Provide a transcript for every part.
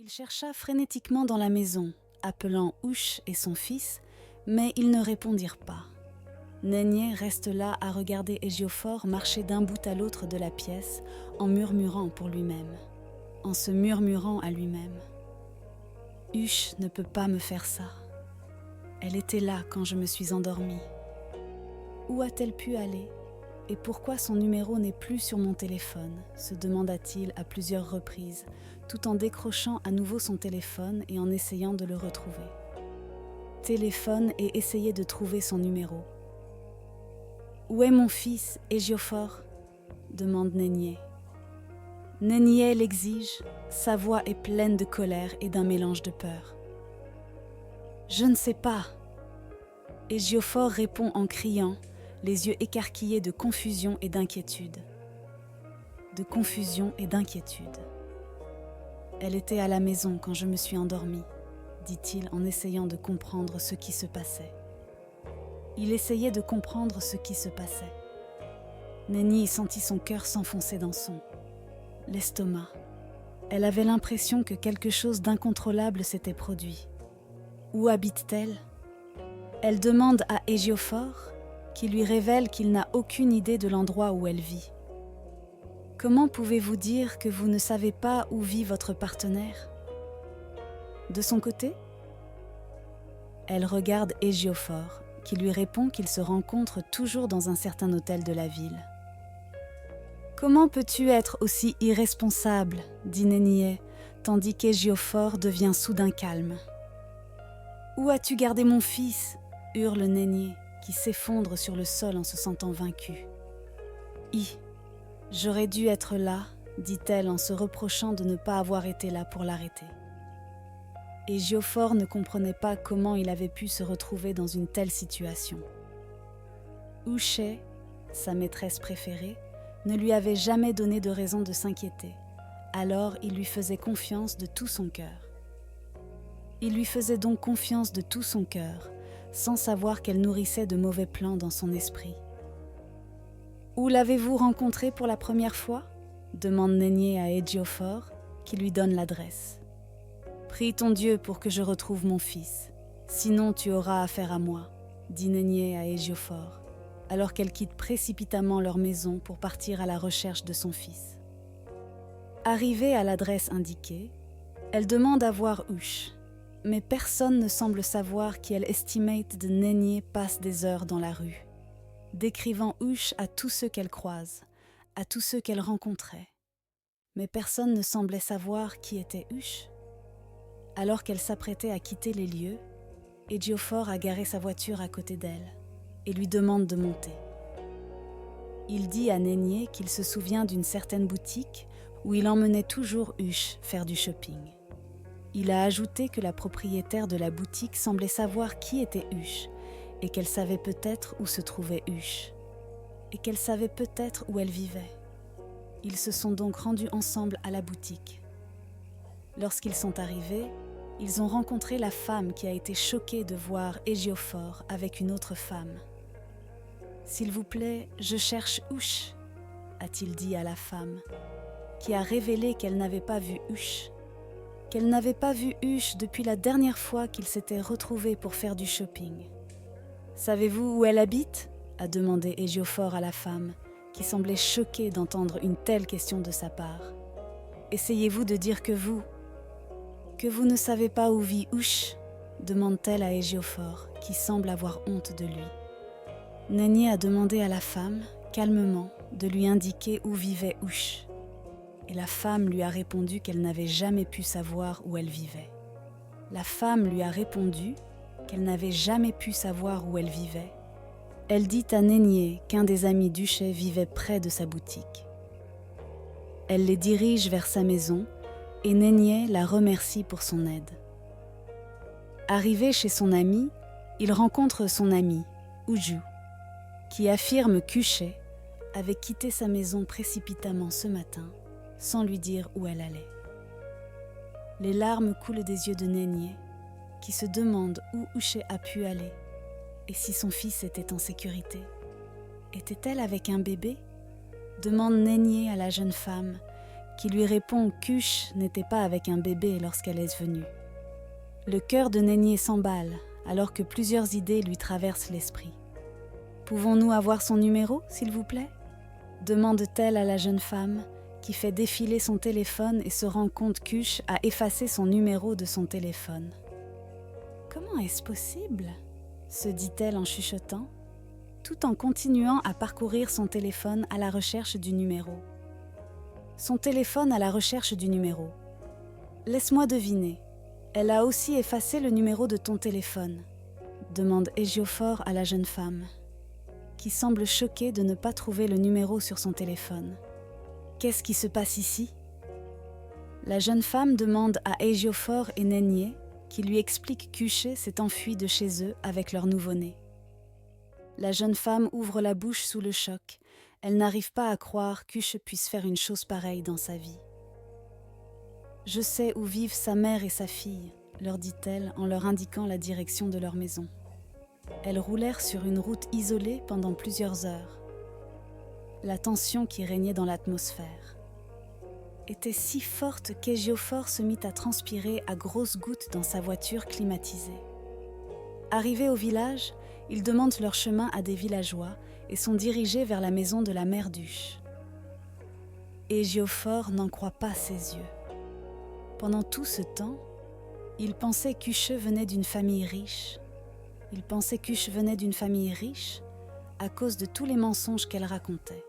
Il chercha frénétiquement dans la maison, appelant Ouche et son fils, mais ils ne répondirent pas. Nénier reste là à regarder Égiaufort marcher d'un bout à l'autre de la pièce en murmurant pour lui-même, en se murmurant à lui-même. « Huche ne peut pas me faire ça. Elle était là quand je me suis endormie. Où a-t-elle pu aller ? Et pourquoi son numéro n'est plus sur mon téléphone ?» se demanda-t-il à plusieurs reprises, tout en décrochant à nouveau son téléphone et en essayant de le retrouver. Téléphone et essayer de trouver son numéro. « Où est mon fils, Égiaufort ?» demande Nénier. Nénier l'exige, sa voix est pleine de colère et d'un mélange de peur. « Je ne sais pas. » Égiaufort répond en criant, les yeux écarquillés de confusion et d'inquiétude. De confusion et d'inquiétude. « Elle était à la maison quand je me suis endormi, » dit-il en essayant de comprendre ce qui se passait. Il essayait de comprendre ce qui se passait. Nénier sentit son cœur s'enfoncer dans l'estomac. Elle avait l'impression que quelque chose d'incontrôlable s'était produit. Où habite-t-elle ? Elle demande à Égiaufort, qui lui révèle qu'il n'a aucune idée de l'endroit où elle vit. Comment pouvez-vous dire que vous ne savez pas où vit votre partenaire ? De son côté, elle regarde Égiaufort, qui lui répond qu'il se rencontre toujours dans un certain hôtel de la ville. « Comment peux-tu être aussi irresponsable ?» dit Nénier, tandis qu'Égiaufort devient soudain calme. « Où as-tu gardé mon fils ?» hurle Nénier, qui s'effondre sur le sol en se sentant vaincu. « J'aurais dû être là, » dit-elle en se reprochant de ne pas avoir été là pour l'arrêter. Égiaufort ne comprenait pas comment il avait pu se retrouver dans une telle situation. Ouche, sa maîtresse préférée, ne lui avait jamais donné de raison de s'inquiéter, alors il lui faisait confiance de tout son cœur. Il lui faisait donc confiance de tout son cœur, sans savoir qu'elle nourrissait de mauvais plans dans son esprit. « Où l'avez-vous rencontré pour la première fois ?» demande Nénier à Égiaufort, qui lui donne l'adresse. « Prie ton Dieu pour que je retrouve mon fils, sinon tu auras affaire à moi, » dit Nénier à Égiaufort, alors qu'elle quitte précipitamment leur maison pour partir à la recherche de son fils. Arrivée à l'adresse indiquée, elle demande à voir Ouche, mais personne ne semble savoir qui estimate de Nénier passe des heures dans la rue, décrivant Ouche à tous ceux qu'elle croise, à tous ceux qu'elle rencontrait. Mais personne ne semblait savoir qui était Ouche. Alors qu'elle s'apprêtait à quitter les lieux, Égiaufort a garé sa voiture à côté d'elle et lui demande de monter. Il dit à Nénier qu'il se souvient d'une certaine boutique où il emmenait toujours Ouche faire du shopping. Il a ajouté que la propriétaire de la boutique semblait savoir qui était Ouche et qu'elle savait peut-être où se trouvait Ouche et qu'elle savait peut-être où elle vivait. Ils se sont donc rendus ensemble à la boutique. Lorsqu'ils sont arrivés, ils ont rencontré la femme qui a été choquée de voir Égiaufort avec une autre femme. « S'il vous plaît, je cherche Ouche », a-t-il dit à la femme, qui a révélé qu'elle n'avait pas vu Ouche, qu'elle n'avait pas vu Ouche depuis la dernière fois qu'ils s'étaient retrouvés pour faire du shopping. « Savez-vous où elle habite ?» a demandé Égiaufort à la femme, qui semblait choquée d'entendre une telle question de sa part. « Essayez-vous de dire que vous ne savez pas où vit Ouche ?» demande-t-elle à Égiaufort, qui semble avoir honte de lui. Nénier a demandé à la femme, calmement, de lui indiquer où vivait Ouche. Et la femme lui a répondu qu'elle n'avait jamais pu savoir où elle vivait. La femme lui a répondu qu'elle n'avait jamais pu savoir où elle vivait. Elle dit à Nénier qu'un des amis d'Ouche vivait près de sa boutique. Elle les dirige vers sa maison et Nénier la remercie pour son aide. Arrivé chez son ami, il rencontre son ami, Oujou, qui affirme qu'Ouche avait quitté sa maison précipitamment ce matin, sans lui dire où elle allait. Les larmes coulent des yeux de Nénier, qui se demande où Ouche a pu aller, et si son fils était en sécurité. Était-elle avec un bébé ? Demande Nénier à la jeune femme, qui lui répond qu'Hush n'était pas avec un bébé lorsqu'elle est venue. Le cœur de Nénier s'emballe alors que plusieurs idées lui traversent l'esprit. « Pouvons-nous avoir son numéro, s'il vous plaît ?» demande-t-elle à la jeune femme qui fait défiler son téléphone et se rend compte qu'Hush a effacé son numéro de son téléphone. « Comment est-ce possible ?» se dit-elle en chuchotant, tout en continuant à parcourir son téléphone à la recherche du numéro. Son téléphone à la recherche du numéro. Laisse-moi deviner, elle a aussi effacé le numéro de ton téléphone, demande Égiaufort à la jeune femme, qui semble choquée de ne pas trouver le numéro sur son téléphone. Qu'est-ce qui se passe ici ? La jeune femme demande à Égiaufort et Nénier, qui lui expliquent qu'Huché s'est enfui de chez eux avec leur nouveau-né. La jeune femme ouvre la bouche sous le choc. Elle n'arrive pas à croire qu'Huche puisse faire une chose pareille dans sa vie. « Je sais où vivent sa mère et sa fille », leur dit-elle en leur indiquant la direction de leur maison. Elles roulèrent sur une route isolée pendant plusieurs heures. La tension qui régnait dans l'atmosphère était si forte qu'Égiaufort se mit à transpirer à grosses gouttes dans sa voiture climatisée. Arrivés au village, ils demandent leur chemin à des villageois et sont dirigés vers la maison de la mère d'Huche. Égiaufort n'en croit pas ses yeux. Pendant tout ce temps, il pensait qu'Huche venait d'une famille riche. Il pensait qu'Huche venait d'une famille riche à cause de tous les mensonges qu'elle racontait.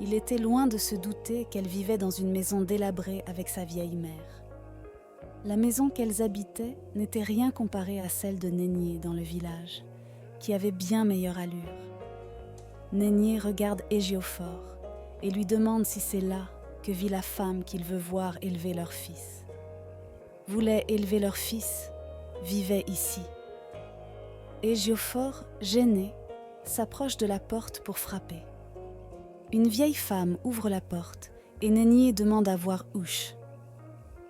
Il était loin de se douter qu'elle vivait dans une maison délabrée avec sa vieille mère. La maison qu'elles habitaient n'était rien comparée à celle de Nénier dans le village, qui avait bien meilleure allure. Nénier regarde Égiaufort et lui demande si c'est là que vit la femme qu'il veut voir élever leur fils. Voulait élever leur fils, vivait ici. Égiaufort, gêné, s'approche de la porte pour frapper. Une vieille femme ouvre la porte et Nénier demande à voir Huche.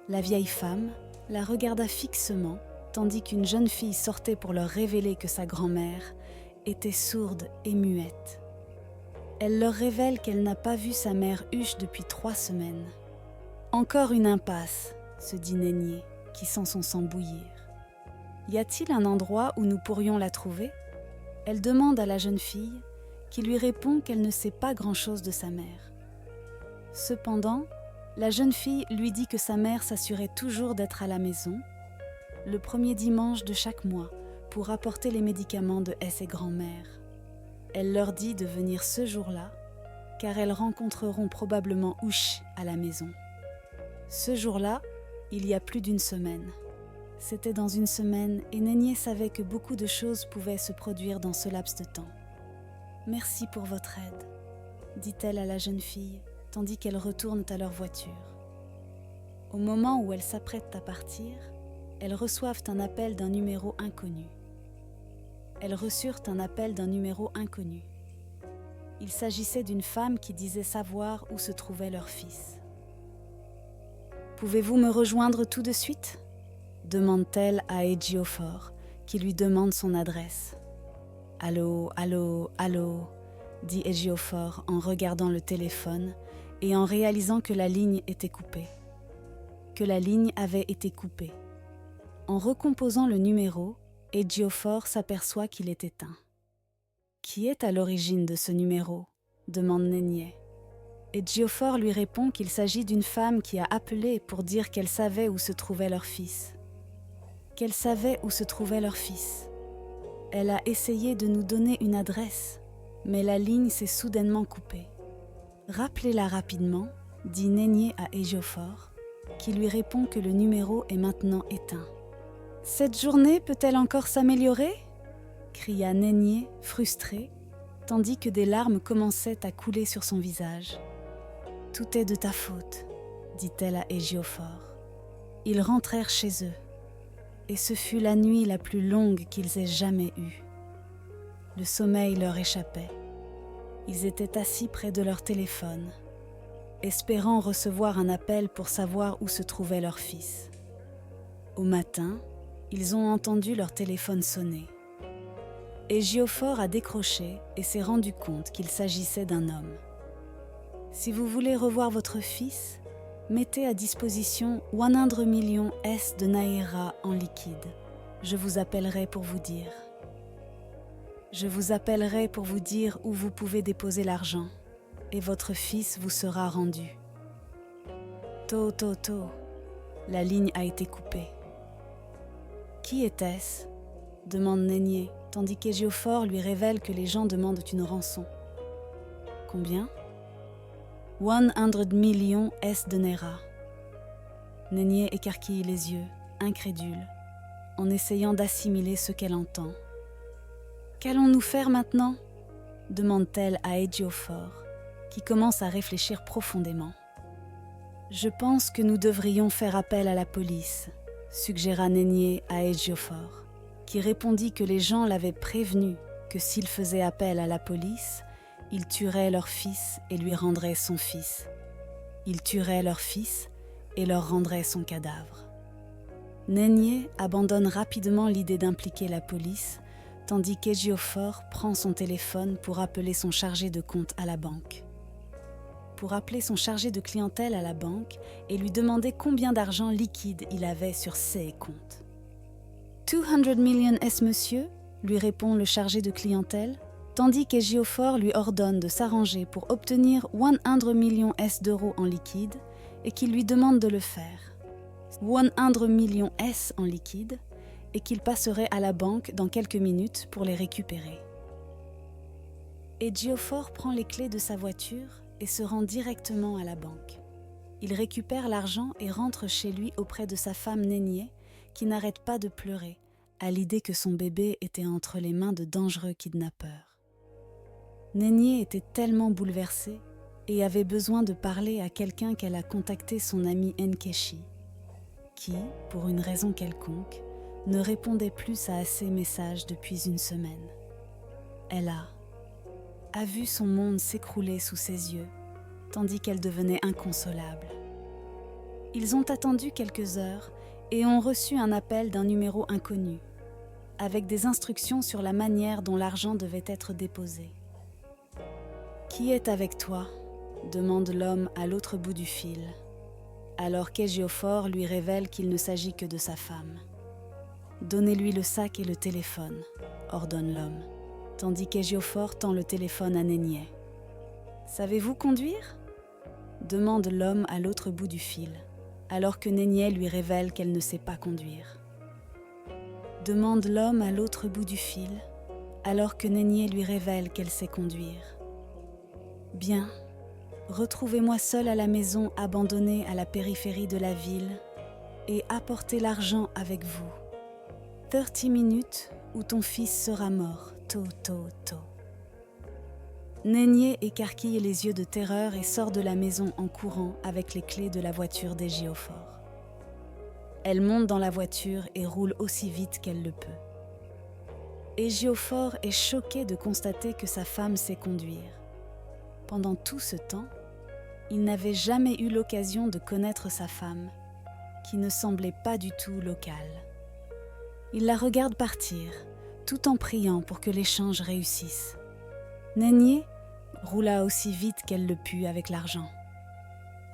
La vieille femme la regarda fixement tandis qu'une jeune fille sortait pour leur révéler que sa grand-mère était sourde et muette. Elle leur révèle qu'elle n'a pas vu sa mère Huche depuis 3 semaines. Encore une impasse, se dit Nénier, qui sent son sang bouillir. Y a-t-il un endroit où nous pourrions la trouver ? Elle demande à la jeune fille, qui lui répond qu'elle ne sait pas grand-chose de sa mère. Cependant, la jeune fille lui dit que sa mère s'assurait toujours d'être à la maison, le premier dimanche de chaque mois, pour apporter les médicaments de ses grand-mères. Elle leur dit de venir ce jour-là, car elles rencontreront probablement Huche à la maison. Ce jour-là, il y a plus d'1 semaine. C'était dans 1 semaine et Nénier savait que beaucoup de choses pouvaient se produire dans ce laps de temps. « Merci pour votre aide », dit-elle à la jeune fille, tandis qu'elles retournent à leur voiture. Au moment où elles s'apprêtent à partir, elles reçoivent un appel d'un numéro inconnu. Elles reçurent un appel d'un numéro inconnu. Il s'agissait d'une femme qui disait savoir où se trouvait leur fils. « Pouvez-vous me rejoindre tout de suite ?» demande-t-elle à Égiaufort, qui lui demande son adresse. « Allô, allô, allô » dit Égiaufort en regardant le téléphone et en réalisant que la ligne était coupée. Que la ligne avait été coupée. En recomposant le numéro, Égiaufort s'aperçoit qu'il est éteint. « Qui est à l'origine de ce numéro ?» demande Nénier. Égiaufort lui répond qu'il s'agit d'une femme qui a appelé pour dire qu'elle savait où se trouvait leur fils. Qu'elle savait où se trouvait leur fils. Elle a essayé de nous donner une adresse, mais la ligne s'est soudainement coupée. Rappelez-la rapidement, dit Nénier à Égiaufort, qui lui répond que le numéro est maintenant éteint. « Cette journée peut-elle encore s'améliorer ?» cria Nénier, frustré, tandis que des larmes commençaient à couler sur son visage. « Tout est de ta faute, dit-elle à Égiaufort. Ils rentrèrent chez eux, et ce fut la nuit la plus longue qu'ils aient jamais eue. Le sommeil leur échappait. Ils étaient assis près de leur téléphone, espérant recevoir un appel pour savoir où se trouvait leur fils. Au matin, ils ont entendu leur téléphone sonner. Égiaufort a décroché et s'est rendu compte qu'il s'agissait d'un homme. Si vous voulez revoir votre fils, mettez à disposition 100 millions S de Naira en liquide. Je vous appellerai pour vous dire. Je vous appellerai pour vous dire où vous pouvez déposer l'argent, et votre fils vous sera rendu. To. La ligne a été coupée. Qui était-ce ? Demande Nénier, tandis qu'Éjiophore lui révèle que les gens demandent une rançon. Combien ? 100 millions S de Naira. Nénier écarquille les yeux, incrédule, en essayant d'assimiler ce qu'elle entend. Qu'allons-nous faire maintenant ? Demande-t-elle à Éjiophore, qui commence à réfléchir profondément. Je pense que nous devrions faire appel à la police, suggéra Nénier à Éjiophore, qui répondit que les gens l'avaient prévenu que s'il faisait appel à la police, ils tueraient leur fils et lui rendraient son fils. Ils tueraient leur fils et leur rendraient son cadavre. Nénier abandonne rapidement l'idée d'impliquer la police, tandis qu'Éjiophore prend son téléphone pour appeler son chargé de compte à la banque. Pour appeler son chargé de clientèle à la banque et lui demander combien d'argent liquide il avait sur ses comptes. 200 millions S, monsieur, lui répond le chargé de clientèle, tandis qu'Éjiophore lui ordonne de s'arranger pour obtenir 100 millions S d'euros en liquide et qu'il lui demande de le faire. 100 millions S en liquide et qu'il passerait à la banque dans quelques minutes pour les récupérer. Éjiophore prend les clés de sa voiture et se rend directement à la banque. Il récupère l'argent et rentre chez lui auprès de sa femme Nénier, qui n'arrête pas de pleurer à l'idée que son bébé était entre les mains de dangereux kidnappeurs. Nénier était tellement bouleversée et avait besoin de parler à quelqu'un qu'elle a contacté son ami Nkechi, qui, pour une raison quelconque, ne répondait plus à ses messages depuis une semaine. Elle a vu son monde s'écrouler sous ses yeux, tandis qu'elle devenait inconsolable. Ils ont attendu quelques heures et ont reçu un appel d'un numéro inconnu, avec des instructions sur la manière dont l'argent devait être déposé. « Qui est avec toi ?» demande l'homme à l'autre bout du fil, alors qu'Éjiophore lui révèle qu'il ne s'agit que de sa femme. « Donnez-lui le sac et le téléphone », ordonne l'homme, tandis qu'Éjiophore tend le téléphone à Nénier. « Savez-vous conduire ?» demande l'homme à l'autre bout du fil, alors que Nénier lui révèle qu'elle ne sait pas conduire. Demande l'homme à l'autre bout du fil, alors que Nénier lui révèle qu'elle sait conduire. Bien, retrouvez-moi seule à la maison abandonnée à la périphérie de la ville et apportez l'argent avec vous. 30 minutes où ton fils sera mort. To. Nénier écarquille les yeux de terreur et sort de la maison en courant avec les clés de la voiture d'Éjiophore. Elle monte dans la voiture et roule aussi vite qu'elle le peut. Éjiophore est choqué de constater que sa femme sait conduire. Pendant tout ce temps, il n'avait jamais eu l'occasion de connaître sa femme, qui ne semblait pas du tout locale. Il la regarde partir, tout en priant pour que l'échange réussisse. Nénier roula aussi vite qu'elle le put avec l'argent.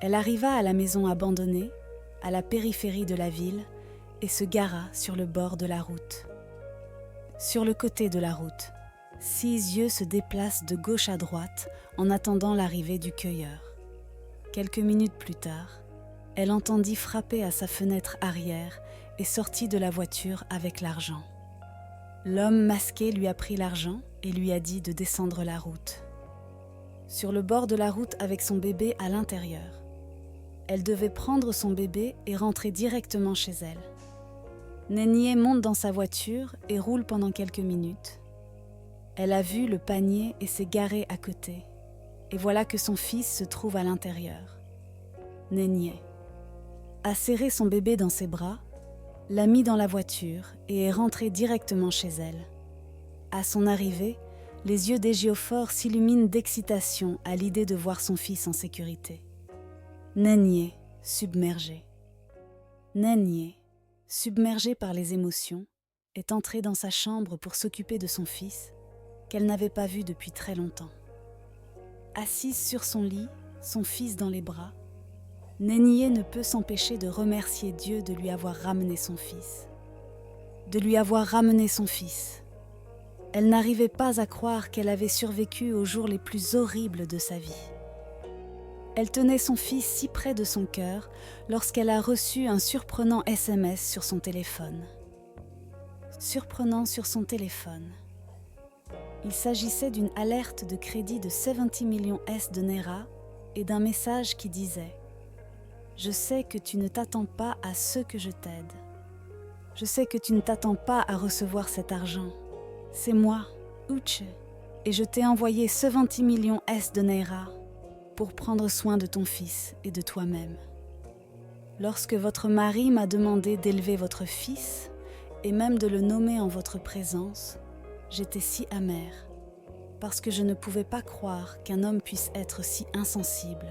Elle arriva à la maison abandonnée, à la périphérie de la ville, et se gara sur le bord de la route. Sur le côté de la route, 6 yeux se déplacent de gauche à droite en attendant l'arrivée du cueilleur. Quelques minutes plus tard, elle entendit frapper à sa fenêtre arrière et sortit de la voiture avec l'argent. L'homme masqué lui a pris l'argent et lui a dit de descendre la route. Sur le bord de la route avec son bébé à l'intérieur. Elle devait prendre son bébé et rentrer directement chez elle. Nénier monte dans sa voiture et roule pendant quelques minutes. Elle a vu le panier et s'est garée à côté. Et voilà que son fils se trouve à l'intérieur. Nénier a serré son bébé dans ses bras, l'a mis dans la voiture et est rentrée directement chez elle. À son arrivée, les yeux d'Éjiophore s'illuminent d'excitation à l'idée de voir son fils en sécurité. Nénier, submergée. Nénier, submergée par les émotions, est entrée dans sa chambre pour s'occuper de son fils, qu'elle n'avait pas vu depuis très longtemps. Assise sur son lit, son fils dans les bras, Nénié ne peut s'empêcher de remercier Dieu de lui avoir ramené son fils. De lui avoir ramené son fils. Elle n'arrivait pas à croire qu'elle avait survécu aux jours les plus horribles de sa vie. Elle tenait son fils si près de son cœur lorsqu'elle a reçu un surprenant SMS sur son téléphone. Surprenant sur son téléphone. Il s'agissait d'une alerte de crédit de 70 millions S de Naira et d'un message qui disait « Je sais que tu ne t'attends pas à ce que je t'aide. Je sais que tu ne t'attends pas à recevoir cet argent. C'est moi, Uche, et je t'ai envoyé 70 millions S de Naira pour prendre soin de ton fils et de toi-même. Lorsque votre mari m'a demandé d'élever votre fils et même de le nommer en votre présence, j'étais si amère, parce que je ne pouvais pas croire qu'un homme puisse être si insensible,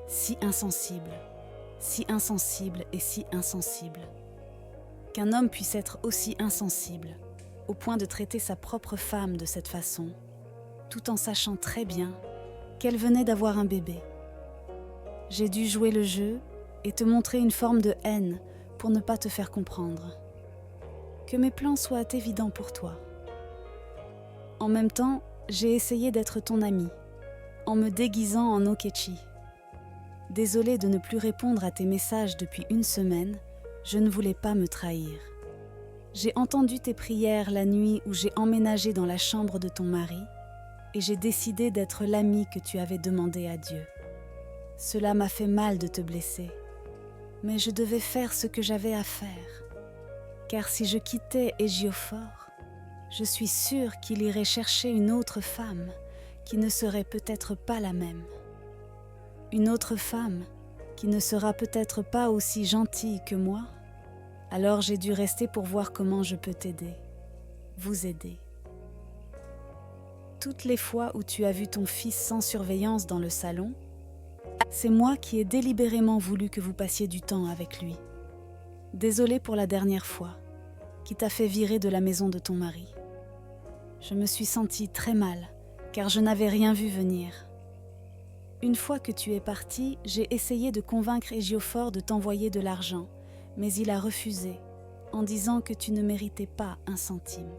si insensible, si insensible et si insensible. Qu'un homme puisse être aussi insensible, au point de traiter sa propre femme de cette façon, tout en sachant très bien qu'elle venait d'avoir un bébé. J'ai dû jouer le jeu et te montrer une forme de haine pour ne pas te faire comprendre. Que mes plans soient évidents pour toi. En même temps, j'ai essayé d'être ton ami, en me déguisant en Okechi. Désolée de ne plus répondre à tes messages depuis une semaine, je ne voulais pas me trahir. J'ai entendu tes prières la nuit où j'ai emménagé dans la chambre de ton mari et j'ai décidé d'être l'ami que tu avais demandé à Dieu. Cela m'a fait mal de te blesser, mais je devais faire ce que j'avais à faire. Car si je quittais Éjiophore, je suis sûre qu'il irait chercher une autre femme qui ne serait peut-être pas la même. Une autre femme qui ne sera peut-être pas aussi gentille que moi. Alors j'ai dû rester pour voir comment je peux t'aider, vous aider. Toutes les fois où tu as vu ton fils sans surveillance dans le salon, c'est moi qui ai délibérément voulu que vous passiez du temps avec lui. Désolée pour la dernière fois, qui t'a fait virer de la maison de ton mari. Je me suis sentie très mal, car je n'avais rien vu venir. Une fois que tu es parti, j'ai essayé de convaincre Éjiophore de t'envoyer de l'argent, mais il a refusé, en disant que tu ne méritais pas un centime.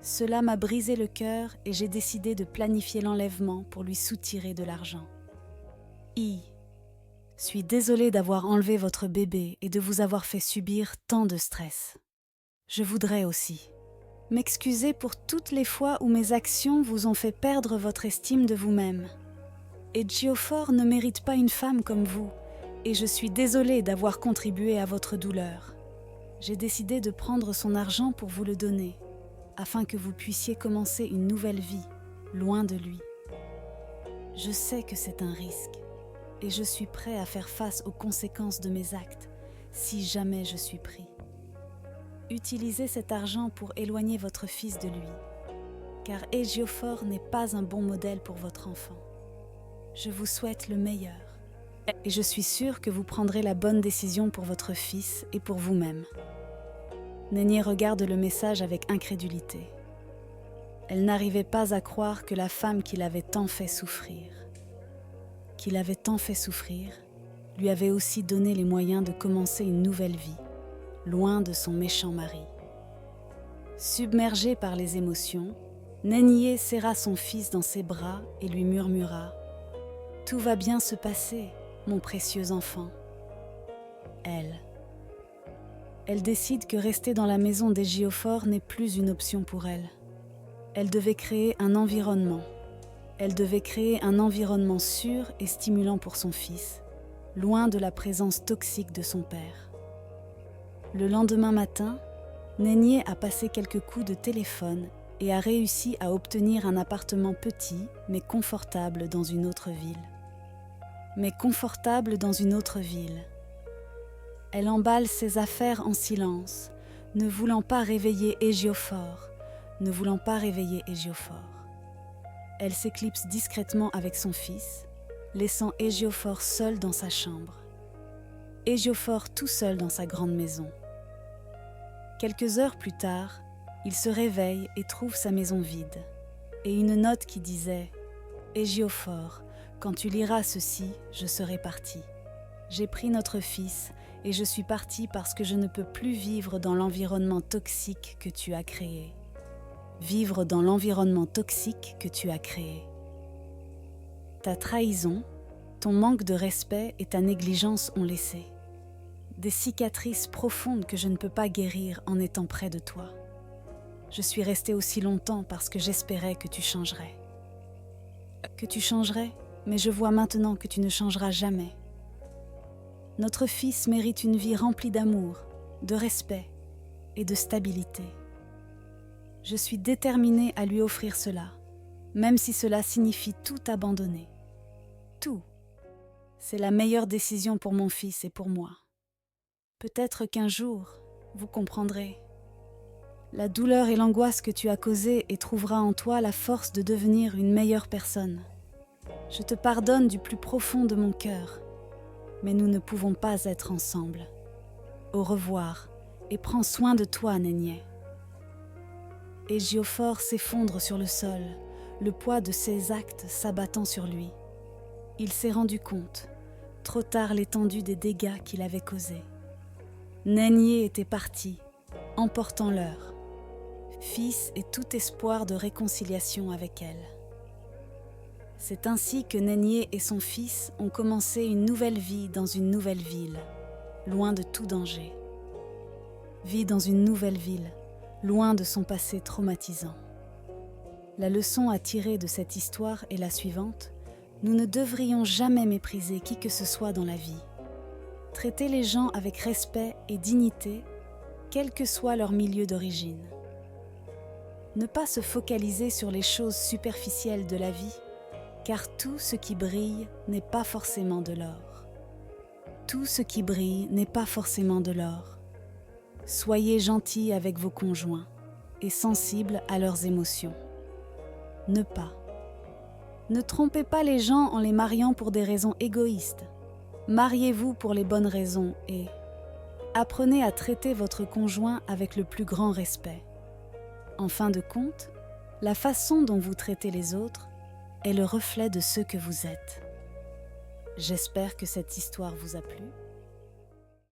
Cela m'a brisé le cœur et j'ai décidé de planifier l'enlèvement pour lui soutirer de l'argent. Suis désolée d'avoir enlevé votre bébé et de vous avoir fait subir tant de stress. Je voudrais aussi m'excuser pour toutes les fois où mes actions vous ont fait perdre votre estime de vous-même. Éjiophore ne mérite pas une femme comme vous, et je suis désolée d'avoir contribué à votre douleur. J'ai décidé de prendre son argent pour vous le donner, afin que vous puissiez commencer une nouvelle vie, loin de lui. Je sais que c'est un risque, et je suis prêt à faire face aux conséquences de mes actes, si jamais je suis pris. Utilisez cet argent pour éloigner votre fils de lui, car Éjiophore n'est pas un bon modèle pour votre enfant. Je vous souhaite le meilleur, et je suis sûre que vous prendrez la bonne décision pour votre fils et pour vous-même. Nénié regarde le message avec incrédulité. Elle n'arrivait pas à croire que la femme qui l'avait tant fait souffrir, lui avait aussi donné les moyens de commencer une nouvelle vie, loin de son méchant mari. Submergée par les émotions, Nénié serra son fils dans ses bras et lui murmura « Tout va bien se passer, mon précieux enfant. » Elle décide que rester dans la maison d'Éjiophore n'est plus une option pour elle. Elle devait créer un environnement. Elle devait créer un environnement sûr et stimulant pour son fils, loin de la présence toxique de son père. Le lendemain matin, Nénié a passé quelques coups de téléphone et a réussi à obtenir un appartement petit mais confortable dans une autre ville. Elle emballe ses affaires en silence, ne voulant pas réveiller Éjiophore. Elle s'éclipse discrètement avec son fils, laissant Éjiophore seul dans sa chambre. Éjiophore tout seul dans sa grande maison. Quelques heures plus tard, il se réveille et trouve sa maison vide, et une note qui disait « Éjiophore, Quand tu liras ceci, je serai parti. J'ai pris notre fils et je suis parti parce que je ne peux plus vivre dans l'environnement toxique que tu as créé. Vivre dans l'environnement toxique que tu as créé. Ta trahison, ton manque de respect et ta négligence ont laissé des cicatrices profondes que je ne peux pas guérir en étant près de toi. Je suis restée aussi longtemps parce que j'espérais que tu changerais. Que tu changerais, mais je vois maintenant que tu ne changeras jamais. Notre fils mérite une vie remplie d'amour, de respect et de stabilité. Je suis déterminée à lui offrir cela, même si cela signifie tout abandonner. Tout. C'est la meilleure décision pour mon fils et pour moi. Peut-être qu'un jour, vous comprendrez. La douleur et l'angoisse que tu as causées et trouveras en toi la force de devenir une meilleure personne. Je te pardonne du plus profond de mon cœur, mais nous ne pouvons pas être ensemble. Au revoir et prends soin de toi, Nénié. Éjiophore s'effondre sur le sol, le poids de ses actes s'abattant sur lui. Il s'est rendu compte, trop tard, l'étendue des dégâts qu'il avait causés. Nénié était parti, emportant leur fils et tout espoir de réconciliation avec elle. C'est ainsi que Nénié et son fils ont commencé une nouvelle vie dans une nouvelle ville, loin de tout danger. Vie dans une nouvelle ville, loin de son passé traumatisant. La leçon à tirer de cette histoire est la suivante: nous ne devrions jamais mépriser qui que ce soit dans la vie. Traiter les gens avec respect et dignité, quel que soit leur milieu d'origine. Ne pas se focaliser sur les choses superficielles de la vie, car tout ce qui brille n'est pas forcément de l'or. Tout ce qui brille n'est pas forcément de l'or. Soyez gentils avec vos conjoints et sensibles à leurs émotions. Ne trompez pas les gens en les mariant pour des raisons égoïstes. Mariez-vous pour les bonnes raisons et apprenez à traiter votre conjoint avec le plus grand respect. En fin de compte, la façon dont vous traitez les autres est le reflet de ce que vous êtes. J'espère que cette histoire vous a plu.